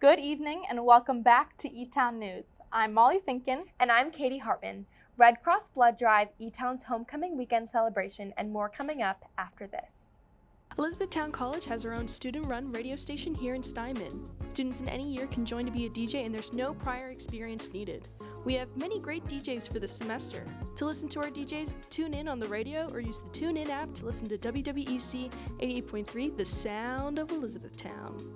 Good evening and welcome back to Etown News. I'm Molly Finkin. And I'm Katie Hartman. Red Cross Blood Drive, Etown's homecoming weekend celebration, and more coming up after this. Elizabethtown College has their own student-run radio station here in Steinman. Students in any year can join to be a DJ and there's no prior experience needed. We have many great DJs for this semester. To listen to our DJs, tune in on the radio or use the TuneIn app to listen to WWEC 88.3, The Sound of Elizabethtown.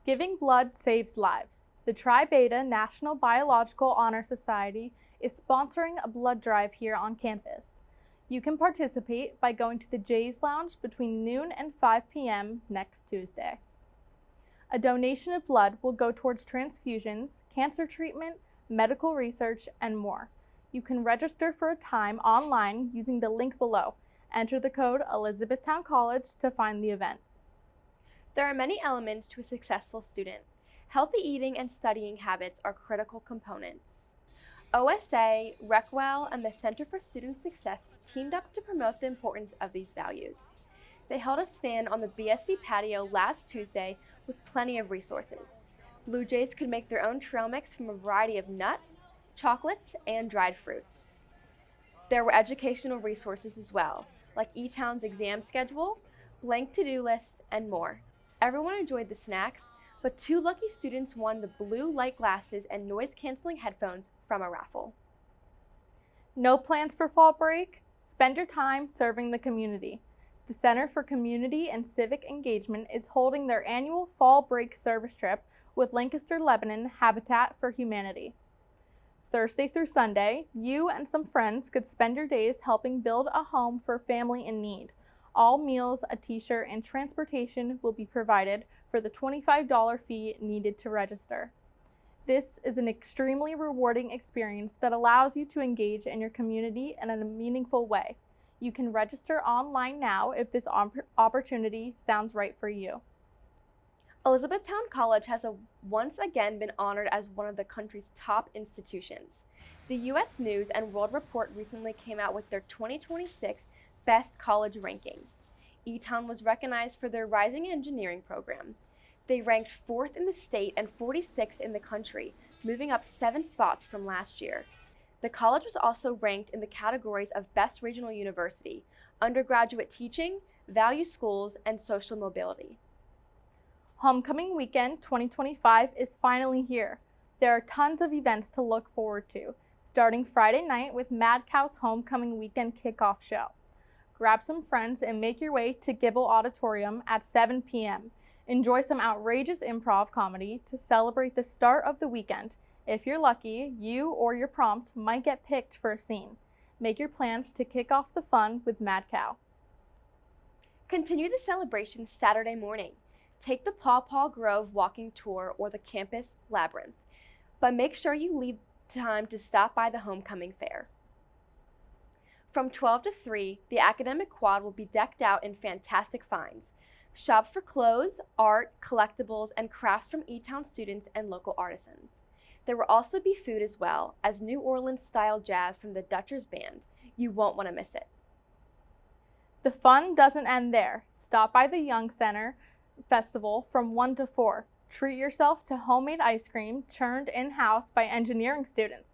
Giving blood saves lives. The Tri Beta National Biological Honor Society is sponsoring a blood drive here on campus. You can participate by going to the Jays Lounge between noon and 5 p.m. next Tuesday. A donation of blood will go towards transfusions, cancer treatment, medical research, and more. You can register for a time online using the link below. Enter the code Elizabethtown College to find the event. There are many elements to a successful student. Healthy eating and studying habits are critical components. OSA, Recwell, and the Center for Student Success teamed up to promote the importance of these values. They held a stand on the BSC patio last Tuesday with plenty of resources. Blue Jays could make their own trail mix from a variety of nuts, chocolates, and dried fruits. There were educational resources as well, like Etown's exam schedule, blank to-do lists, and more. Everyone enjoyed the snacks, but 2 lucky students won the blue light glasses and noise-canceling headphones from a raffle. No plans for fall break? Spend your time serving the community. The Center for Community and Civic Engagement is holding their annual fall break service trip with Lancaster Lebanon Habitat for Humanity. Thursday through Sunday, you and some friends could spend your days helping build a home for a family in need. All meals, a t-shirt, and transportation will be provided for the $25 fee needed to register. This is an extremely rewarding experience that allows you to engage in your community in a meaningful way. You can register online now if this opportunity sounds right for you. Elizabethtown College has once again been honored as one of the country's top institutions. The U.S. News and World Report recently came out with their 2026 Best College Rankings. Etown was recognized for their Rising Engineering program. They ranked 4th in the state and 46th in the country, moving up 7 spots from last year. The college was also ranked in the categories of Best Regional University, Undergraduate Teaching, Value Schools, and Social Mobility. Homecoming Weekend 2025 is finally here. There are tons of events to look forward to, starting Friday night with Mad Cow's Homecoming Weekend Kickoff Show. Grab some friends and make your way to Gibble Auditorium at 7 p.m. Enjoy some outrageous improv comedy to celebrate the start of the weekend. If you're lucky, you or your prompt might get picked for a scene. Make your plans to kick off the fun with Mad Cow. Continue the celebration Saturday morning. Take the Paw Paw Grove walking tour or the campus labyrinth, but make sure you leave time to stop by the homecoming fair. From 12 to 3, the academic quad will be decked out in fantastic finds. Shop for clothes, art, collectibles, and crafts from Etown students and local artisans. There will also be food as well as New Orleans-style jazz from the Dutchers Band. You won't want to miss it. The fun doesn't end there. Stop by the Young Center Festival from 1 to 4. Treat yourself to homemade ice cream churned in-house by engineering students.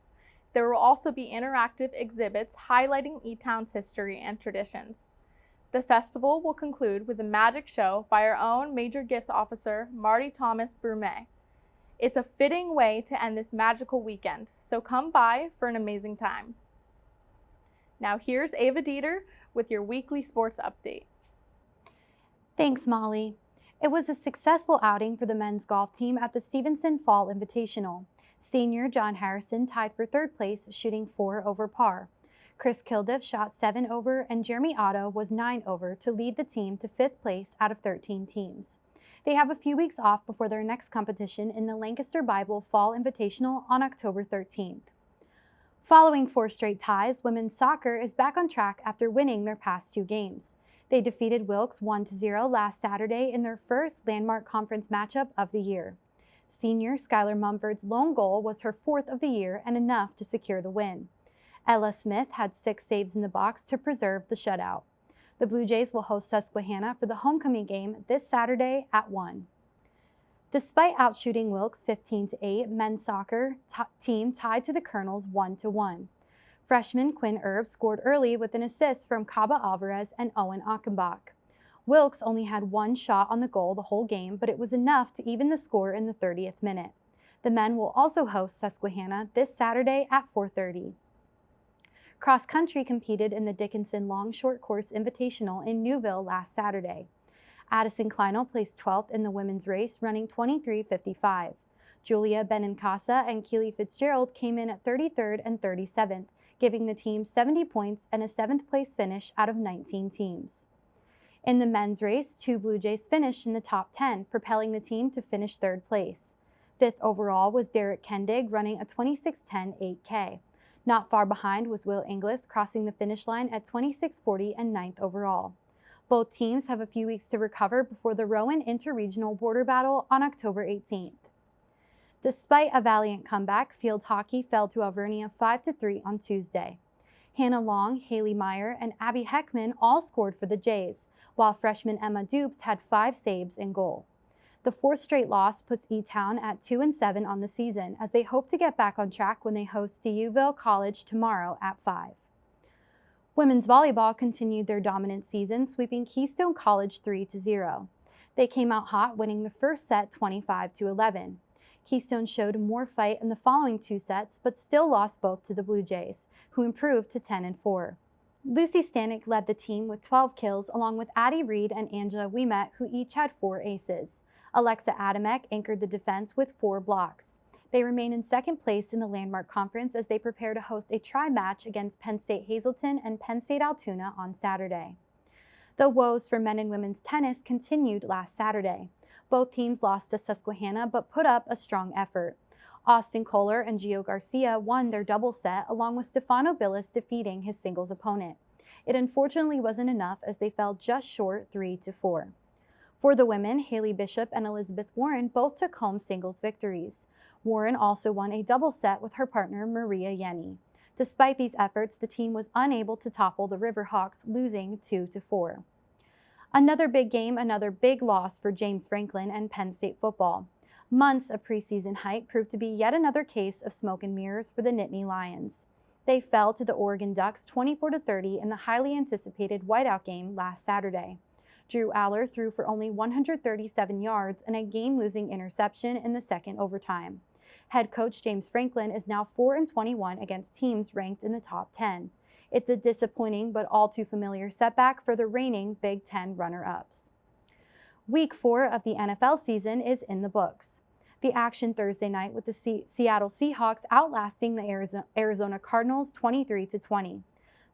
There will also be interactive exhibits highlighting Etown's history and traditions. The festival will conclude with a magic show by our own Major Gifts Officer, Marty Thomas Brumet. It's a fitting way to end this magical weekend, so come by for an amazing time. Now here's Ava Deeter with your weekly sports update. Thanks, Molly. It was a successful outing for the men's golf team at the Stevenson Fall Invitational. Senior John Harrison tied for 3rd place, shooting 4 over par. Chris Kilduff shot 7 over, and Jeremy Otto was 9 over to lead the team to 5th place out of 13 teams. They have a few weeks off before their next competition in the Lancaster Bible Fall Invitational on October 13th. Following 4 straight ties, women's soccer is back on track after winning their past 2 games. They defeated Wilkes 1-0 last Saturday in their first landmark conference matchup of the year. Senior Skylar Mumford's lone goal was her 4th of the year and enough to secure the win. Ella Smith had 6 saves in the box to preserve the shutout. The Blue Jays will host Susquehanna for the homecoming game this Saturday at 1. Despite outshooting Wilkes 15-8, men's soccer team tied to the Colonels 1-1. Freshman Quinn Erb scored early with an assist from Kaba Alvarez and Owen Achenbach. Wilkes only had one shot on the goal the whole game, but it was enough to even the score in the 30th minute. The men will also host Susquehanna this Saturday at 4:30. Cross country competed in the Dickinson Long Short Course Invitational in Newville last Saturday. Addison Kleinel placed 12th in the women's race, running 23:55. Julia Benincasa and Keely Fitzgerald came in at 33rd and 37th, giving the team 70 points and a 7th place finish out of 19 teams. In the men's race, 2 Blue Jays finished in the top 10, propelling the team to finish 3rd place. 5th overall was Derek Kendig, running a 26:10 8K. Not far behind was Will Inglis, crossing the finish line at 26:40 and 9th overall. Both teams have a few weeks to recover before the Rowan Interregional Border Battle on October 18th. Despite a valiant comeback, field hockey fell to Alvernia 5-3 on Tuesday. Hannah Long, Haley Meyer, and Abby Heckman all scored for the Jays, while freshman Emma Dupes had 5 saves in goal. The 4th straight loss puts Etown at 2-7 on the season, as they hope to get back on track when they host D'Youville College tomorrow at 5. Women's volleyball continued their dominant season, sweeping Keystone College 3-0. They came out hot, winning the first set 25-11. Keystone showed more fight in the following 2 sets, but still lost both to the Blue Jays, who improved to 10-4. Lucy Stanek led the team with 12 kills, along with Addie Reed and Angela Ouimet, who each had 4 aces. Alexa Adamek anchored the defense with 4 blocks. They remain in 2nd place in the Landmark Conference as they prepare to host a tri-match against Penn State Hazleton and Penn State Altoona on Saturday. The woes for men and women's tennis continued last Saturday. Both teams lost to Susquehanna but put up a strong effort. Austin Kohler and Gio Garcia won their double set, along with Stefano Billis defeating his singles opponent. It unfortunately wasn't enough as they fell just short 3-4. For the women, Haley Bishop and Elizabeth Warren both took home singles victories. Warren also won a double set with her partner Maria Yenny. Despite these efforts, the team was unable to topple the Riverhawks, losing 2-4. Another big game, another big loss for James Franklin and Penn State football. Months of preseason hype proved to be yet another case of smoke and mirrors for the Nittany Lions. They fell to the Oregon Ducks 24-30 in the highly anticipated whiteout game last Saturday. Drew Aller threw for only 137 yards and a game-losing interception in the 2nd overtime. Head coach James Franklin is now 4-21 against teams ranked in the top 10. It's a disappointing but all too familiar setback for the reigning Big Ten runner-ups. Week 4 of the NFL season is in the books. The action Thursday night with the Seattle Seahawks outlasting the Arizona Cardinals 23-20.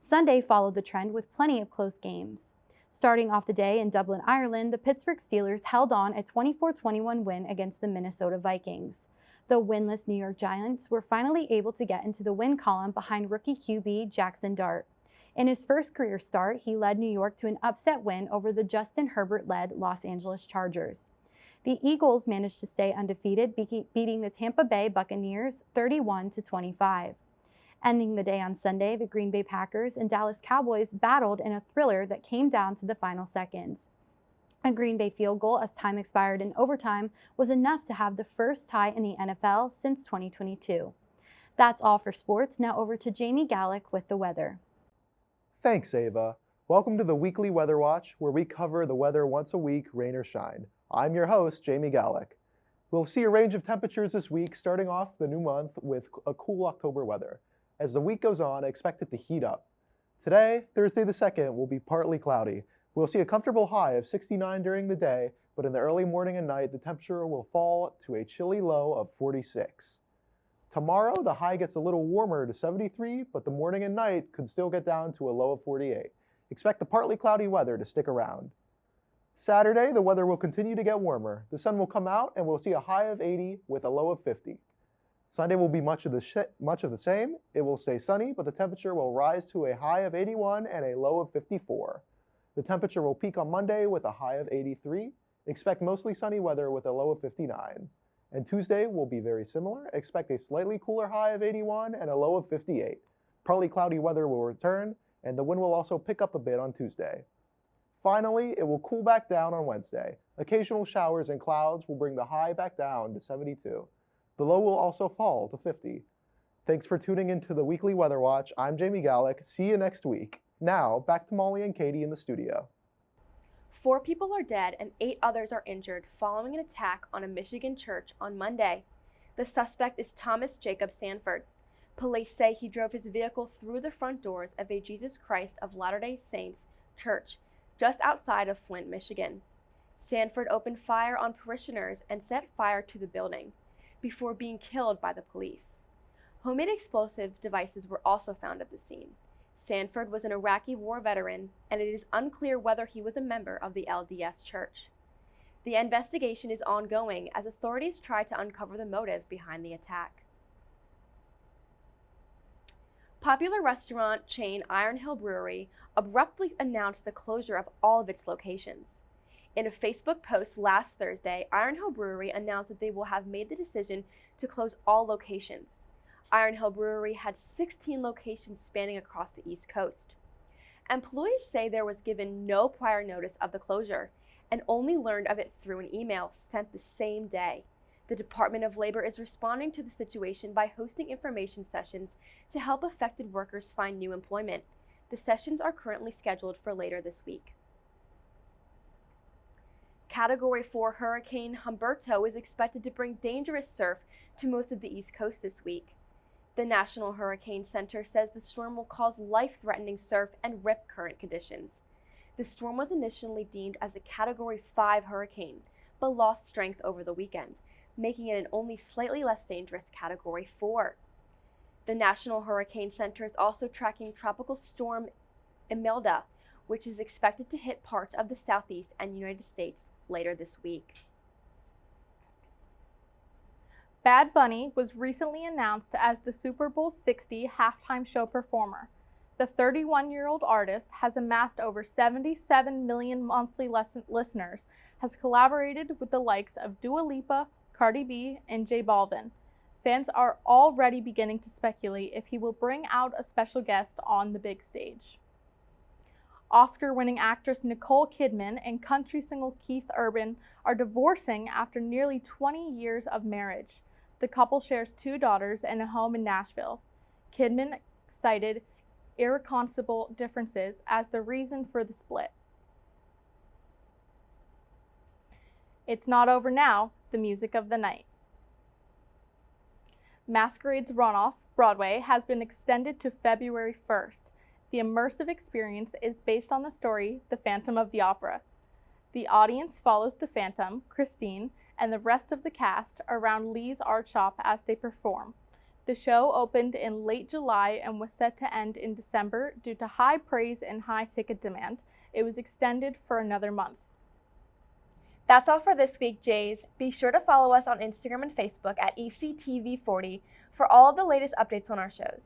Sunday followed the trend with plenty of close games. Starting off the day in Dublin, Ireland, the Pittsburgh Steelers held on a 24-21 win against the Minnesota Vikings. The winless New York Giants were finally able to get into the win column behind rookie QB Jackson Dart. In his first career start, he led New York to an upset win over the Justin Herbert-led Los Angeles Chargers. The Eagles managed to stay undefeated, beating the Tampa Bay Buccaneers 31-25. Ending the day on Sunday, the Green Bay Packers and Dallas Cowboys battled in a thriller that came down to the final seconds. A Green Bay field goal as time expired in overtime was enough to have the first tie in the NFL since 2022. That's all for sports. Now over to Jaime Gallick with the weather. Thanks, Ava. Welcome to the weekly Weather Watch, where we cover the weather once a week, rain or shine. I'm your host, Jaime Gallick. We'll see a range of temperatures this week, starting off the new month with a cool October weather. As the week goes on, expect it to heat up. Today, Thursday the 2nd, will be partly cloudy. We'll see a comfortable high of 69 during the day, but in the early morning and night, the temperature will fall to a chilly low of 46. Tomorrow, the high gets a little warmer to 73, but the morning and night could still get down to a low of 48. Expect the partly cloudy weather to stick around. Saturday, the weather will continue to get warmer. The sun will come out and we'll see a high of 80 with a low of 50. Sunday will be much of the same. It will stay sunny, but the temperature will rise to a high of 81 and a low of 54. The temperature will peak on Monday with a high of 83. Expect mostly sunny weather with a low of 59. And Tuesday will be very similar. Expect a slightly cooler high of 81 and a low of 58. Partly cloudy weather will return, and the wind will also pick up a bit on Tuesday. Finally, it will cool back down on Wednesday. Occasional showers and clouds will bring the high back down to 72. The low will also fall to 50. Thanks for tuning into the Weekly Weather Watch. I'm Jaime Gallick. See you next week. Now, back to Molly and Katie in the studio. 4 people are dead and 8 others are injured following an attack on a Michigan church on Monday. The suspect is Thomas Jacob Sanford. Police say he drove his vehicle through the front doors of a Jesus Christ of Latter-day Saints church just outside of Flint, Michigan. Sanford opened fire on parishioners and set fire to the building before being killed by the police. Homemade explosive devices were also found at the scene. Sanford was an Iraqi war veteran, and it is unclear whether he was a member of the LDS Church. The investigation is ongoing as authorities try to uncover the motive behind the attack. Popular restaurant chain Iron Hill Brewery abruptly announced the closure of all of its locations. In a Facebook post last Thursday, Iron Hill Brewery announced that they will have made the decision to close all locations. Iron Hill Brewery had 16 locations spanning across the East Coast. Employees say there was given no prior notice of the closure and only learned of it through an email sent the same day. The Department of Labor is responding to the situation by hosting information sessions to help affected workers find new employment. The sessions are currently scheduled for later this week. Category 4 Hurricane Humberto is expected to bring dangerous surf to most of the East Coast this week. The National Hurricane Center says the storm will cause life-threatening surf and rip current conditions. The storm was initially deemed as a Category 5 hurricane, but lost strength over the weekend, making it an only slightly less dangerous Category 4. The National Hurricane Center is also tracking Tropical Storm Imelda, which is expected to hit parts of the Southeast and United States later this week. Bad Bunny was recently announced as the Super Bowl 60 halftime show performer. The 31-year-old artist has amassed over 77 million monthly listeners, has collaborated with the likes of Dua Lipa, Cardi B, and J Balvin. Fans are already beginning to speculate if he will bring out a special guest on the big stage. Oscar-winning actress Nicole Kidman and country singer Keith Urban are divorcing after nearly 20 years of marriage. The couple shares 2 daughters and a home in Nashville. Kidman cited irreconcilable differences as the reason for the split. It's not over now, the music of the night. Masquerade's run off Broadway has been extended to February 1st. The immersive experience is based on the story The Phantom of the Opera. The audience follows the Phantom, Christine, and the rest of the cast around Lee's art shop as they perform. The show opened in late July and was set to end in December due to high praise and high ticket demand. It was extended for another month. That's all for this week, Jays. Be sure to follow us on Instagram and Facebook at ECTV40 for all of the latest updates on our shows.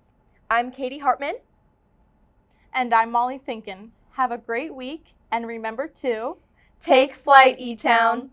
I'm Katie Hartman. And I'm Molly Finkin. Have a great week, and remember to Take flight, Etown.